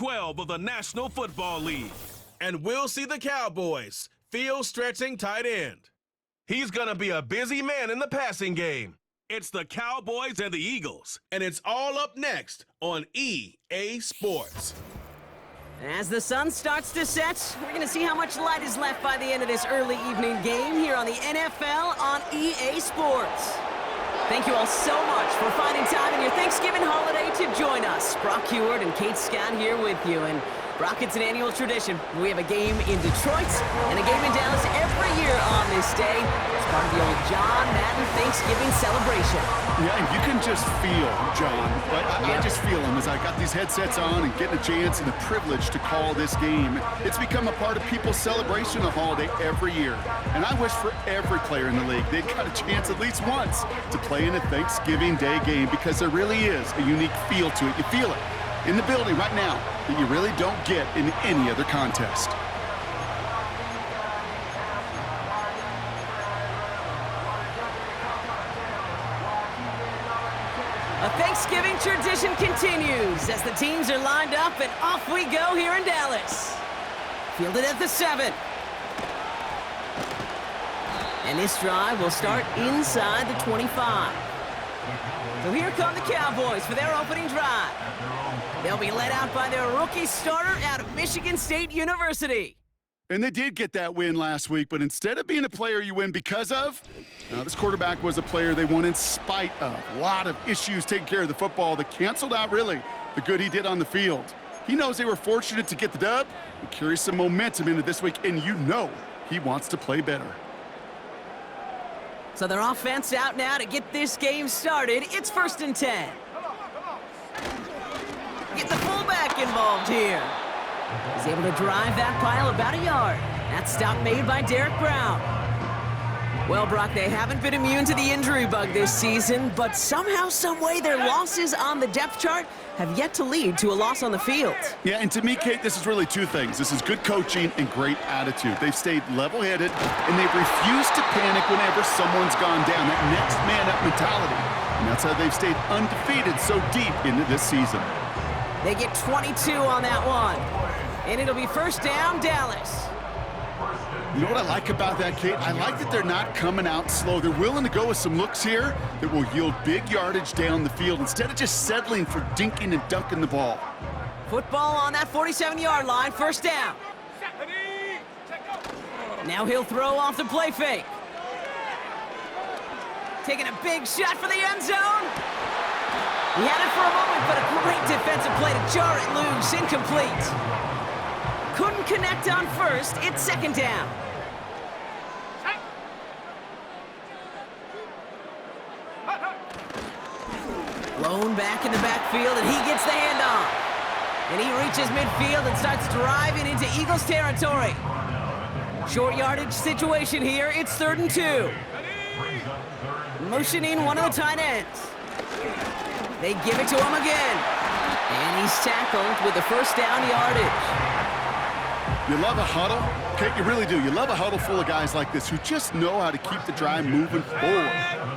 12 of the National Football League. And we'll see the Cowboys, field-stretching tight end. He's going to be a busy man in the passing game. It's the Cowboys and the Eagles, and it's all up next on EA Sports. As the sun starts to set, we're going to see how much light is left by the end of this early evening game here on the NFL on EA Sports. Thank you all so much for finding time in your Thanksgiving holiday to join us. Brock Heward and Kate Scott here with you. And Brock, it's an annual tradition. We have a game in Detroit and a game in Dallas every year on this day. It's part of the old John Madden Thanksgiving celebration. Yeah, and you can just feel John. I just feel him as I got these headsets on and getting a chance and the privilege to call this game. It's become a part of people's celebration of holiday every year. And I wish for every player in the league they got a chance at least once to play in a Thanksgiving Day game, because there really is a unique feel to it. You feel it in the building right now that you really don't get in any other contest. A Thanksgiving tradition continues as the teams are lined up, and off we go here in Dallas. Fielded at the 7. And this drive will start inside the 25. So here come the Cowboys for their opening drive. They'll be led out by their rookie starter out of Michigan State University. And they did get that win last week, but instead of being a player you win because of, this quarterback was a player they won in spite of. A lot of issues taking care of the football that canceled out, really, the good he did on the field. He knows they were fortunate to get the dub and carry some momentum into this week, and you know he wants to play better. So their offense out now to get this game started. It's 1st and 10. Get the fullback involved here. He's able to drive that pile about a yard. That stop made by Derek Brown. Well, Brock, they haven't been immune to the injury bug this season, but somehow, someway, their losses on the depth chart have yet to lead to a loss on the field. Yeah, and to me, Kate, this is really two things. This is good coaching and great attitude. They've stayed level-headed, and they've refused to panic whenever someone's gone down. That next man up mentality. And that's how they've stayed undefeated so deep into this season. They get 22 on that one. And it'll be 1st down, Dallas. You know what I like about that, Kate? I like that they're not coming out slow. They're willing to go with some looks here that will yield big yardage down the field instead of just settling for dinking and dunking the ball. Football on that 47-yard line, 1st down. Now he'll throw off the play fake. Taking a big shot for the end zone. He had it for a moment, but a great defensive play to jar it loose, incomplete. Couldn't connect on 1st, it's 2nd down. Blown back in the backfield, and he gets the handoff. And he reaches midfield and starts driving into Eagles territory. Short yardage situation here, it's 3rd and 2. Motioning one of the tight ends. They give it to him again. And he's tackled with the 1st down yardage. You love a huddle? Okay, you really do. You love a huddle full of guys like this who just know how to keep the drive moving forward.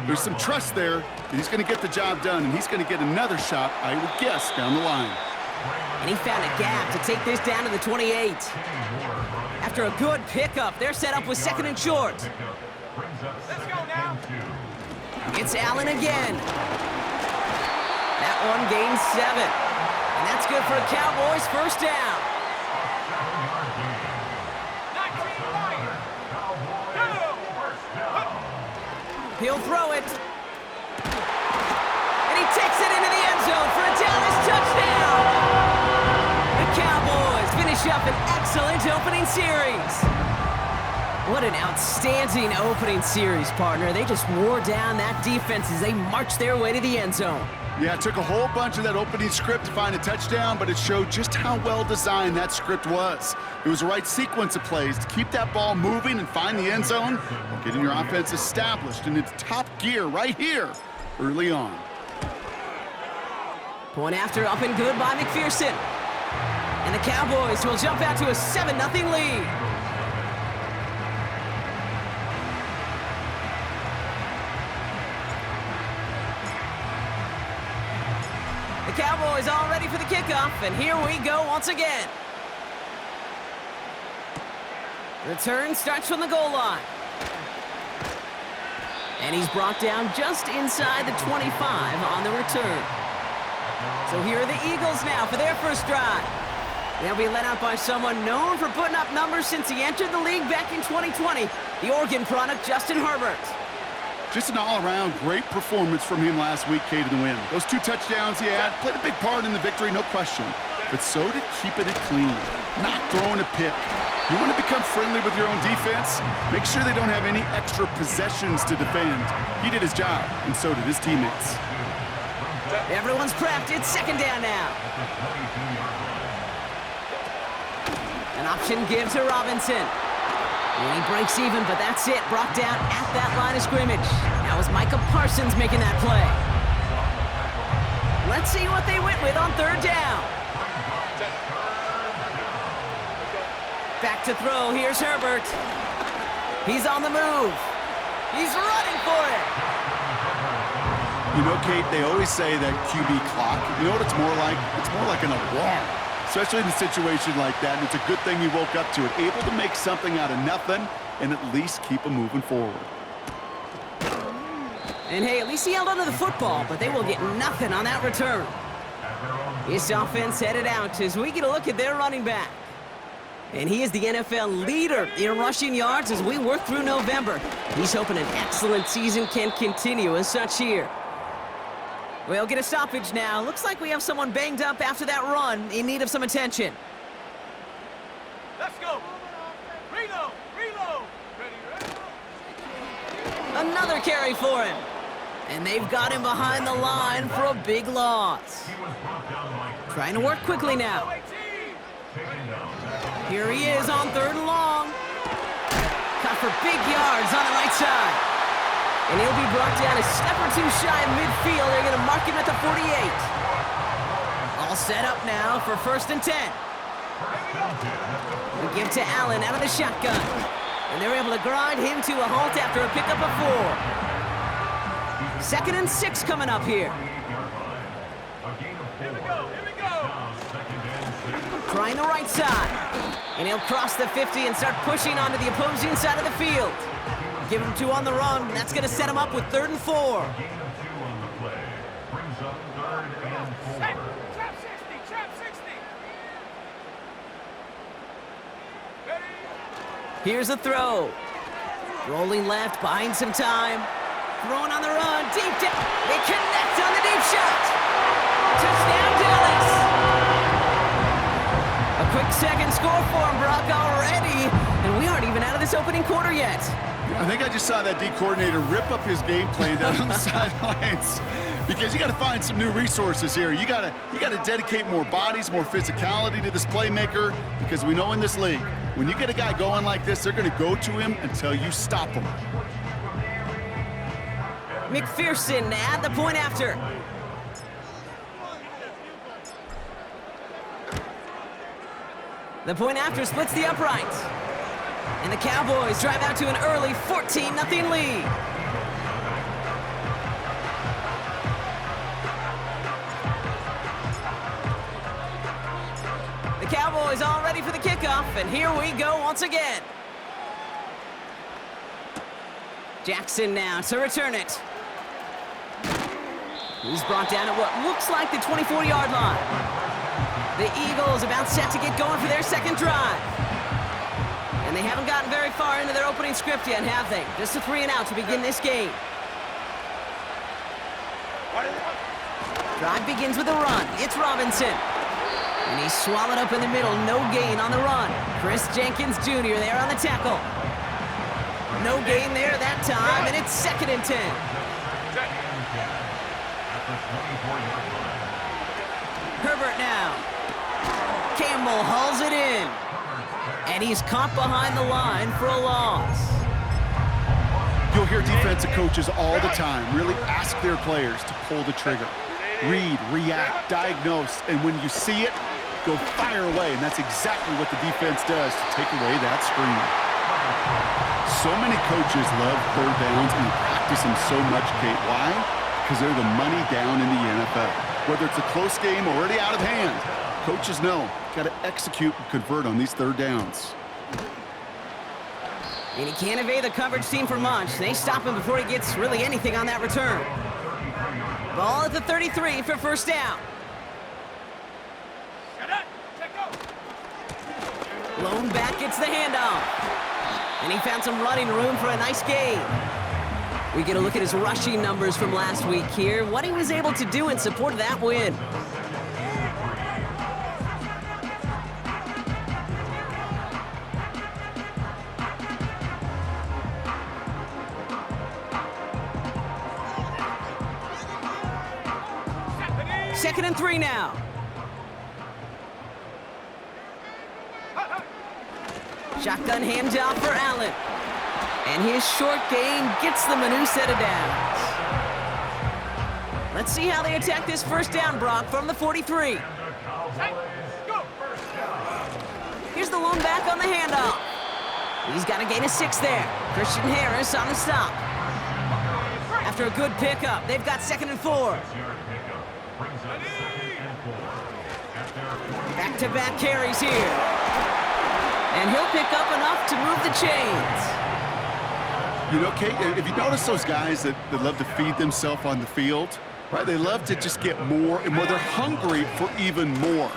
There's some trust there that he's going to get the job done, and he's going to get another shot, I would guess, down the line. And he found a gap to take this down to the 28. After a good pickup, they're set up with 2nd and short. Let's go now. It's Allen again. That one gains 7. And that's good for the Cowboys, 1st down. He'll throw it. And he takes it into the end zone for a Dallas touchdown. The Cowboys finish up an excellent opening series. What an outstanding opening series, partner. They just wore down that defense as they marched their way to the end zone. Yeah, it took a whole bunch of that opening script to find a touchdown, but it showed just how well designed that script was. It was the right sequence of plays to keep that ball moving and find the end zone while getting your offense established in its top gear right here early on. Point after up and good by McPherson. And the Cowboys will jump out to a 7-0 lead. The Cowboys all ready for the kickoff, and here we go once again. Return starts from the goal line. And he's brought down just inside the 25 on the return. So here are the Eagles now for their first drive. They'll be led out by someone known for putting up numbers since he entered the league back in 2020, the Oregon product, Justin Herbert. Just an all-around great performance from him last week, Kate, in the win. Those 2 touchdowns he had played a big part in the victory, no question. But so did keeping it clean, not throwing a pick. You want to become friendly with your own defense? Make sure they don't have any extra possessions to defend. He did his job, and so did his teammates. Everyone's prepped. It's second down now. An option give to Robinson. And he breaks even, but that's it. Brought down at that line of scrimmage. That was Micah Parsons making that play. Let's see what they went with on third down. Back to throw. Here's Herbert. He's on the move. He's running for it. You know, Kate, they always say that QB clock, you know what it's more like? It's more like an alarm, especially in a situation like that. And it's a good thing he woke up to it, able to make something out of nothing and at least keep him moving forward. And hey, at least he held onto the football, but they will get nothing on that return. This offense headed out as we get a look at their running back. And he is the NFL leader in rushing yards as we work through November. He's hoping an excellent season can continue as such here. We'll get a stoppage now. Looks like we have someone banged up after that run in need of some attention. Let's go. Reload. Ready. Another carry for him. And they've got him behind the line for a big loss. Trying to work quickly now. Here he is on third and long. Caught for big yards on the right side. And he'll be brought down a step or two shy of midfield. They're going to mark him at the 48. All set up now for 1st and 10. We give to Allen out of the shotgun. And they're able to grind him to a halt after a pickup of 4. 2nd and 6 coming up here. Here we go. Trying the right side. And he'll cross the 50 and start pushing onto the opposing side of the field. Give him 2 on the run. That's going to set him up with 3rd and 4. Trap 60. Here's a throw. Rolling left, buying some time. Throwing on the run, deep down. They connect on the deep shot. Touchdown, Dallas. A quick second score for him, Brock, already. And we aren't even out of this opening quarter yet. I think I just saw that D coordinator rip up his game plan down on the sidelines because you got to find some new resources here. You got to dedicate more bodies, more physicality to this playmaker because we know in this league, when you get a guy going like this, they're going to go to him until you stop him. McPherson at the point after. The point after splits the uprights. And the Cowboys drive out to an early 14-0 lead. The Cowboys all ready for the kickoff, and here we go once again. Jackson now to return it. He's brought down at what looks like the 24-yard line. The Eagles about set to get going for their second drive. And they haven't gotten very far into their opening script yet, have they? Just a 3 and out to begin this game. Drive begins with a run. It's Robinson. And he's swallowed up in the middle. No gain on the run. Chris Jenkins Jr. there on the tackle. No gain there that time, and it's 2nd and 10. Herbert now. Campbell hauls it in. And he's caught behind the line for a loss. You'll hear defensive coaches all the time really ask their players to pull the trigger. Read, react, diagnose, and when you see it, go fire away. And that's exactly what the defense does to take away that screen. So many coaches love 3rd downs and practice them so much, Kate. Why? Because they're the money down in the NFL. Whether it's a close game already out of hand, coaches know, got to execute and convert on these third downs. And he can't evade the coverage team for much. They stop him before he gets really anything on that return. Ball at the 33 for first down. Lone back gets the handoff. And he found some running room for a nice gain. We get a look at his rushing numbers from last week here, what he was able to do in support of that win. Second and 3 now. Shotgun handoff for Allen. And his short gain gets them a new set of downs. Let's see how they attack this first down, Brock, from the 43. Here's the lone back on the handoff. He's got a gain of 6 there. Christian Harris on the stop. After a good pickup, they've got second and 4. Back-to-back carries here. And he'll pick up enough to move the chains. You know, Kate, if you notice those guys that love to feed themselves on the field, right? They love to just get more and more. They're hungry for even more.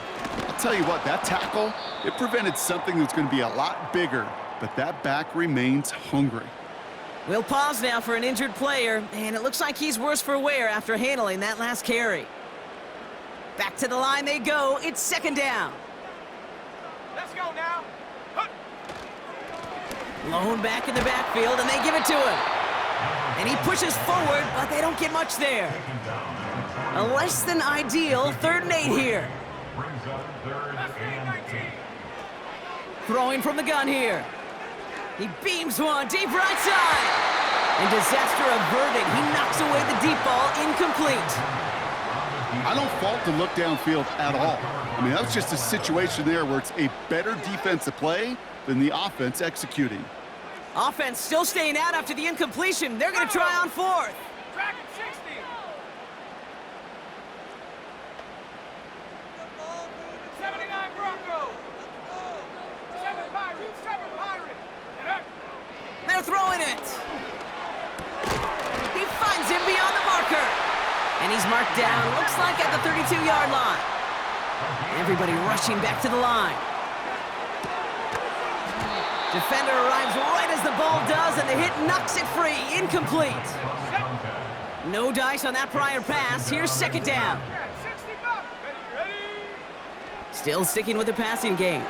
I'll tell you what, that tackle, it prevented something that's going to be a lot bigger, but that back remains hungry. We'll pause now for an injured player, and it looks like he's worse for wear after handling that last carry. Back to the line they go. It's second down. Let's go now. Lone back in the backfield, and they give it to him. And he pushes forward, but they don't get much there. A less than ideal 3rd and 8 here. Throwing from the gun here. He beams one deep right side. And disaster averted. He knocks away the deep ball, incomplete. I don't fault the look downfield at all. I mean, that was just a situation there where it's a better defensive play than the offense executing. Offense still staying out after the incompletion. They're going to try on 4th. Dragon 60. 79 Bronco. 7 Pirates. 7 Pirates. They're throwing it. He finds him beyond the marker. And he's marked down, looks like at the 32-yard line. Everybody rushing back to the line. Defender arrives right as the ball does, and the hit knocks it free. Incomplete. No dice on that prior pass. Here's second down. Still sticking with the passing game.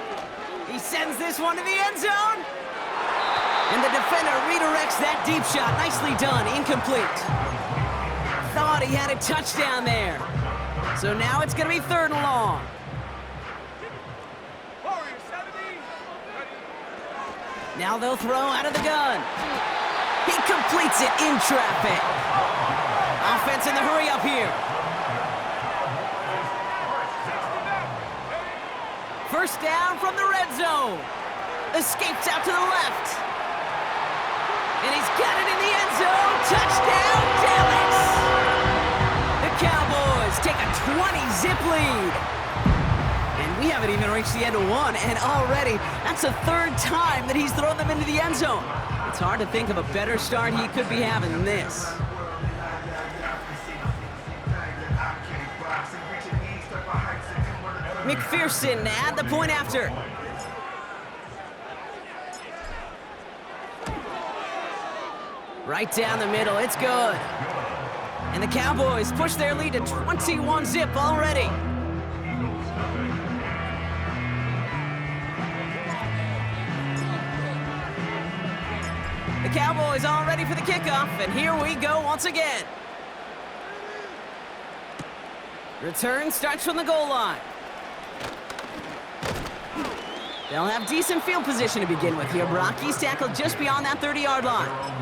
He sends this one to the end zone. And the defender redirects that deep shot. Nicely done. Incomplete. Thought he had a touchdown there. So now it's going to be 3rd and long. Now they'll throw out of the gun. He completes it in traffic. Offense in the hurry up here. First down from the red zone. Escapes out to the left. And he's got it in the end zone. Touchdown, Dallas! The Cowboys take a 20-zip lead. And we haven't even reached the end of one, and already that's the 3rd time that he's thrown them into the end zone. It's hard to think of a better start he could be having than this. McPherson at the point after. Right down the middle, it's good. And the Cowboys push their lead to 21-zip already. The Cowboys all ready for the kickoff, and here we go once again. Return starts from the goal line. They'll have decent field position to begin with here. Brock, he's tackled just beyond that 30-yard line.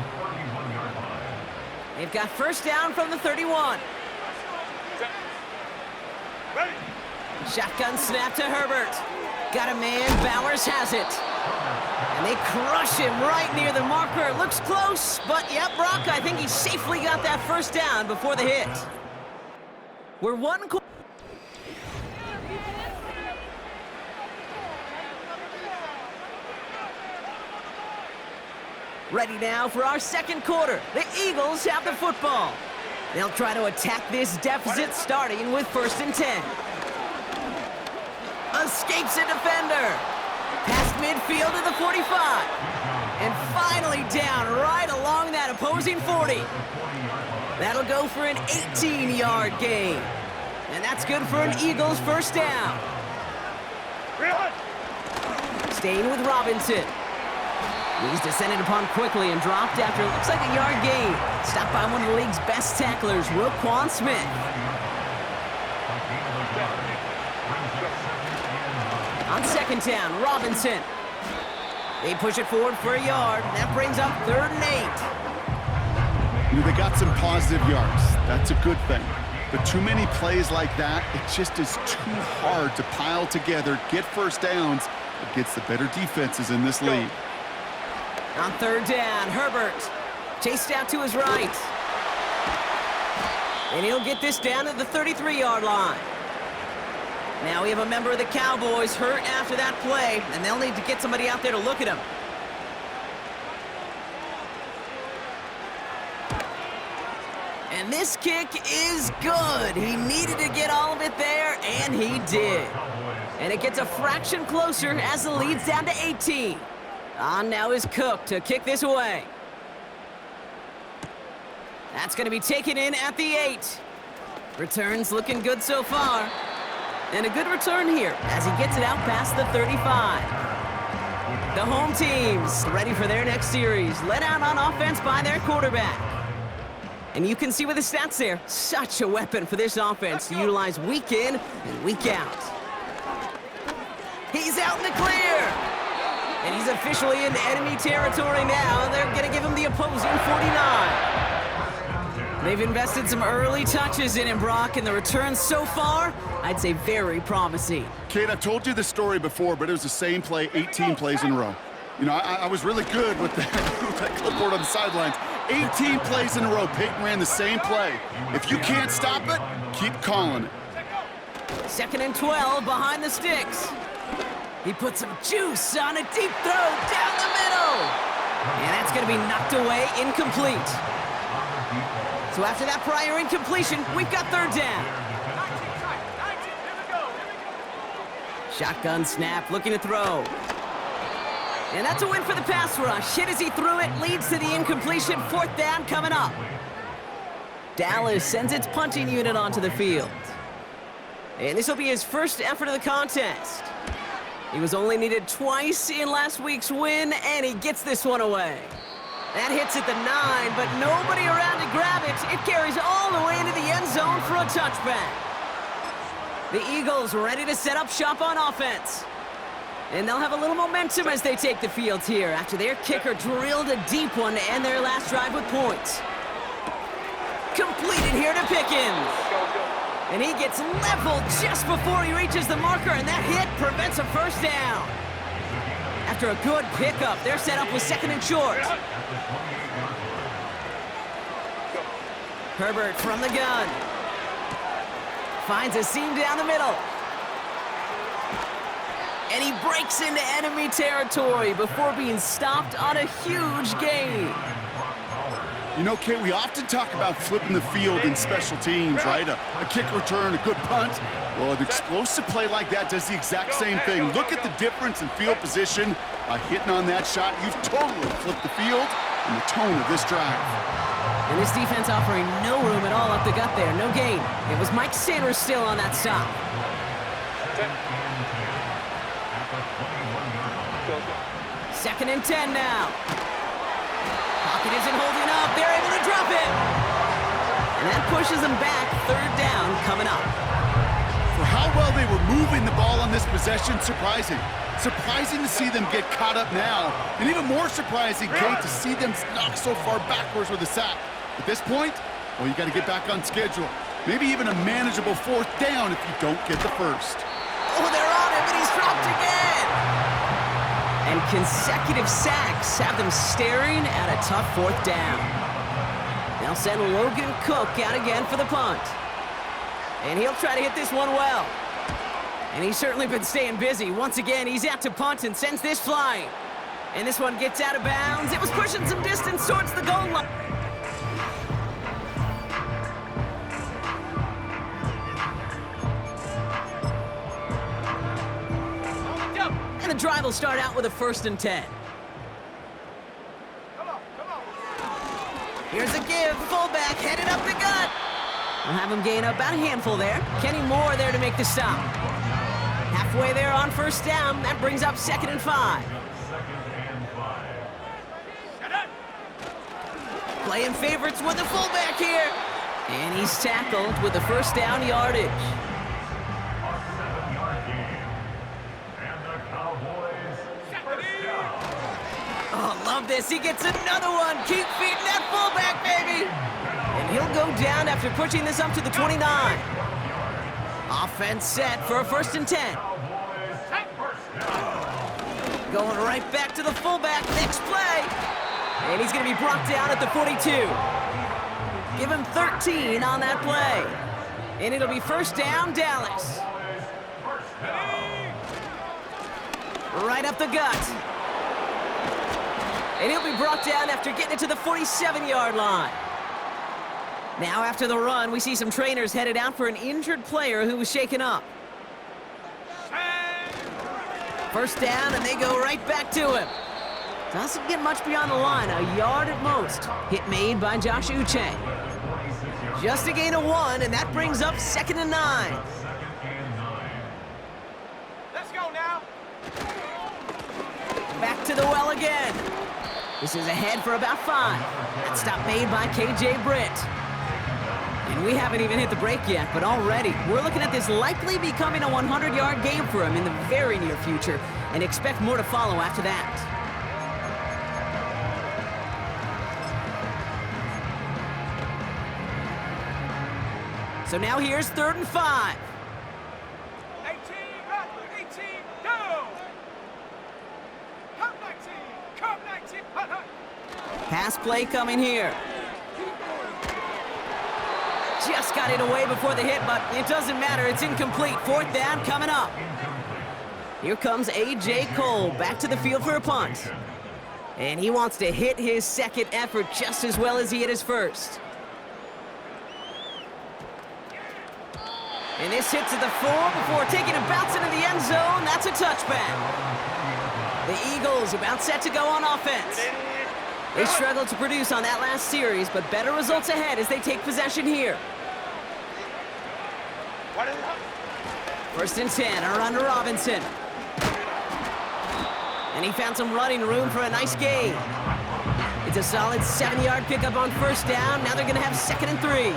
They've got first down from the 31. Shotgun snap to Herbert. Got a man, Bowers has it. And they crush him right near the marker. Looks close, but yep, Brock, I think he safely got that first down before the hit. We're one quarter. Ready now for our second quarter. The Eagles have the football. They'll try to attack this deficit starting with 1st and 10. Escapes a defender. Past midfield to the 45. And finally down right along that opposing 40. That'll go for an 18-yard gain. And that's good for an Eagles first down. Staying with Robinson. He's descended upon quickly and dropped after it looks like a yard gain. Stopped by one of the league's best tacklers, Roquan Smith. On 2nd down, Robinson. They push it forward for a yard. That brings up 3rd and 8. They got some positive yards. That's a good thing. But too many plays like that, it just is too hard to pile together, get first downs against the better defenses in this league. On 3rd down, Herbert chased out to his right. And he'll get this down to the 33-yard line. Now we have a member of the Cowboys hurt after that play, and they'll need to get somebody out there to look at him. And this kick is good. He needed to get all of it there, and he did. And it gets a fraction closer as the lead's down to 18. On now is Cook to kick this away. That's going to be taken in at the 8. Returns looking good so far. And a good return here as he gets it out past the 35. The home team's ready for their next series, led out on offense by their quarterback. And you can see with the stats there, such a weapon for this offense to utilize week in and week out. He's out in the clear. And he's officially in enemy territory now. They're going to give him the opposing 49. They've invested some early touches in him, Brock, and the returns so far, I'd say very promising. Kate, I've told you this story before, but it was the same play 18 plays in a row. You know, I was really good with that clipboard on the sidelines. 18 plays in a row. Peyton ran the same play. If you can't stop it, keep calling it. 2nd and 12 behind the sticks. He put some juice on a deep throw down the middle. And that's going to be knocked away, incomplete. So after that prior incompletion, we've got 3rd down. 19, here we go. Shotgun snap, looking to throw. And that's a win for the pass rush. Hit as he threw it, leads to the incompletion. 4th down coming up. Dallas sends its punting unit onto the field. And this will be his first effort of the contest. He was only needed twice in last week's win, and he gets this one away. That hits at the 9, but nobody around to grab it. It carries all the way into the end zone for a touchback. The Eagles ready to set up shop on offense. And they'll have a little momentum as they take the field here after their kicker drilled a deep one to end their last drive with points. Completed here to Pickens. And he gets leveled just before he reaches the marker, and that hit prevents a first down. After a good pickup, they're set up with 2nd and short. Herbert from the gun. Finds a seam down the middle. And he breaks into enemy territory before being stopped on a huge gain. You know, Kate, we often talk about flipping the field in special teams, right? A kick return, a good punt. Well, an explosive play like that does the exact same thing. Look at the difference in field position. By hitting on that shot, you've totally flipped the field and the tone of this drive. And this defense offering no room at all up the gut there. No gain. It was Mike Sanders still on that stop. 2nd and 10 now. Pocket isn't holding up. They're able to drop it. And that pushes them back. 3rd down coming up. For how well they were moving the ball on this possession, surprising. Surprising to see them get caught up now. And even more surprising, Kate, to see them knocked so far backwards with a sack. At this point, well, you got to get back on schedule. Maybe even a manageable 4th down if you don't get the first. Oh, they're on him, and he's dropped again. And consecutive sacks have them staring at a tough 4th down. They'll send Logan Cook out again for the punt. And he'll try to hit this one well. And he's certainly been staying busy. Once again, he's out to punt and sends this flying. And this one gets out of bounds. It was pushing some distance towards the goal line. And the drive will start out with a 1st and 10. Come on. Here's a give. Fullback headed up the gut. We'll have him gain about a handful there. Kenny Moore there to make the stop. Halfway there on 1st down. That brings up 2nd and 5. Playing favorites with the fullback here. And he's tackled with the 1st down yardage. Oh, love this. He gets another one. Keep feeding that fullback, baby. And he'll go down after pushing this up to the 29. Offense set for a 1st and 10. Going right back to the fullback. Next play. And he's going to be brought down at the 42. Give him 13 on that play. And it'll be 1st down, Dallas. Right up the gut. And he'll be brought down after getting it to the 47-yard line. Now after the run, we see some trainers headed out for an injured player who was shaken up. 1st down, and they go right back to him. Doesn't get much beyond the line, a yard at most. Hit made by Josh Uche. Just a gain of 1, and that brings up 2nd and 9. Let's go now. Back to the well again. This is ahead for about 5. That stop made by KJ Britt. And we haven't even hit the break yet, but already we're looking at this likely becoming a 100-yard game for him in the very near future, and expect more to follow after that. So now here's 3rd and 5. 18, up, 18, go! Come 19, hut, hut. Pass play coming here. Just got it away before the hit, but it doesn't matter. It's incomplete. 4th down coming up. Here comes A.J. Cole back to the field for a punt. And he wants to hit his 2nd effort just as well as he hit his 1st. And this hits at the 4 before taking a bounce into the end zone. That's a touchback. The Eagles about set to go on offense. They struggled to produce on that last series, but better results ahead as they take possession here. 1st and 10, a run to Robinson. And he found some running room for a nice gain. It's a solid 7-yard pickup on 1st down. Now they're going to have 2nd and 3.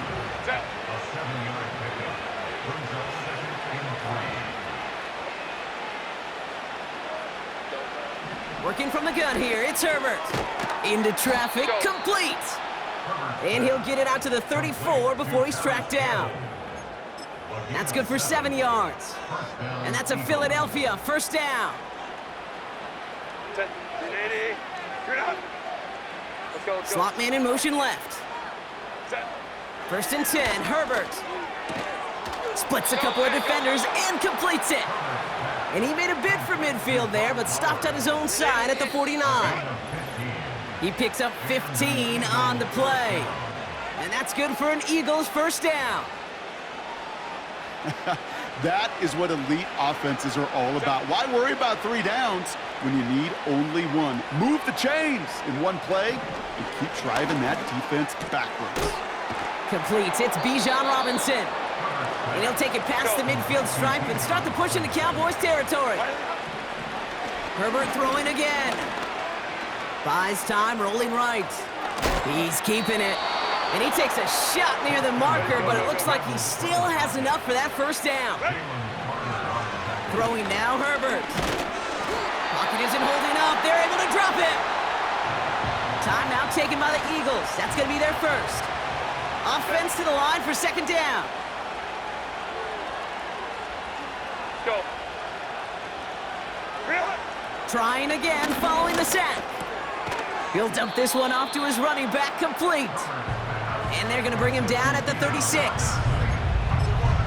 Working from the gun here, it's Herbert. Into traffic, complete. And he'll get it out to the 34 before he's tracked down. That's good for 7 yards. And that's a Philadelphia 1st down. Slot man in motion left. 1st and 10, Herbert. Splits a couple of defenders and completes it. And he made a bid for midfield there, but stopped on his own side at the 49. He picks up 15 on the play. And that's good for an Eagles 1st down. That is what elite offenses are all about. Why worry about 3 downs when you need only 1? Move the chains in one play and keep driving that defense backwards. Completes. It's Bijan Robinson. And he'll take it past the midfield stripe and start the push into Cowboys territory. Herbert throwing again. Buys time, rolling right. He's keeping it. And he takes a shot near the marker, but it looks like he still has enough for that 1st down. Throwing now, Herbert. Pocket isn't holding up. They're able to drop it. Timeout taken by the Eagles. That's going to be their 1st. Offense to the line for 2nd down. Go. Trying again, following the sack. He'll dump this one off to his running back, complete. And they're going to bring him down at the 36.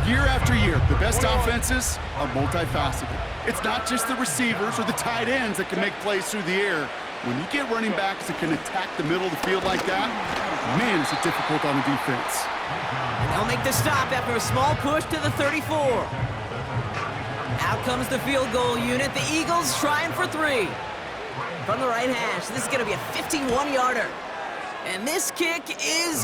Year after year, the best offenses are multifaceted. It's not just the receivers or the tight ends that can make plays through the air. When you get running backs that can attack the middle of the field like that, man, is it difficult on the defense. And they'll make the stop after a small push to the 34. Out comes the field goal unit. The Eagles trying for 3. From the right hash, this is going to be a 51-yarder. And this kick is